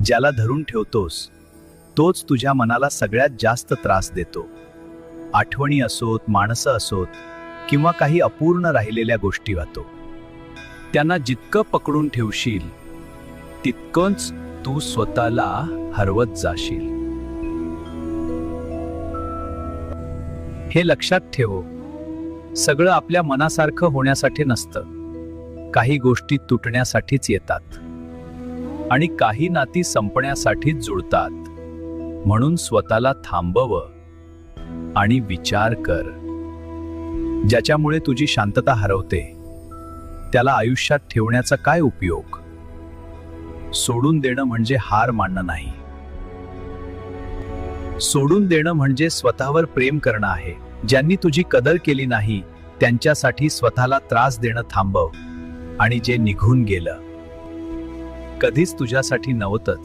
ज्याला धरून ठेवतोस तोच तुझ्या मनाला सगळ्यात जास्त त्रास देतो. आठवणी असोत, माणसं असोत किंवा काही अपूर्ण राहिलेल्या गोष्टी वातो, त्यांना जितकं पकडून ठेवशील तितकंच तू स्वतःला हरवत जाशील. हे लक्षात ठेव, सगळं आपल्या मनासारखं होण्यासाठी नसतं. काही गोष्टी तुटण्यासाठीच येतात आणि काही नाती संपण्यासाठीच जुळतात. म्हणून स्वतःला थांबव आणि विचार कर. ज्याच्यामुळे तुझी शांतता हरवते त्याला आयुष्यात ठेवण्याचा काय उपयोग? सोडून देणं म्हणजे हार मानणं नाही. सोडून देणं म्हणजे स्वतःवर प्रेम करणं आहे. ज्यांनी तुझी कदर केली नाही त्यांच्यासाठी स्वतःला त्रास देणं थांबव. आणि जे निघून गेलं कधीच तुझ्यासाठी नव्हतं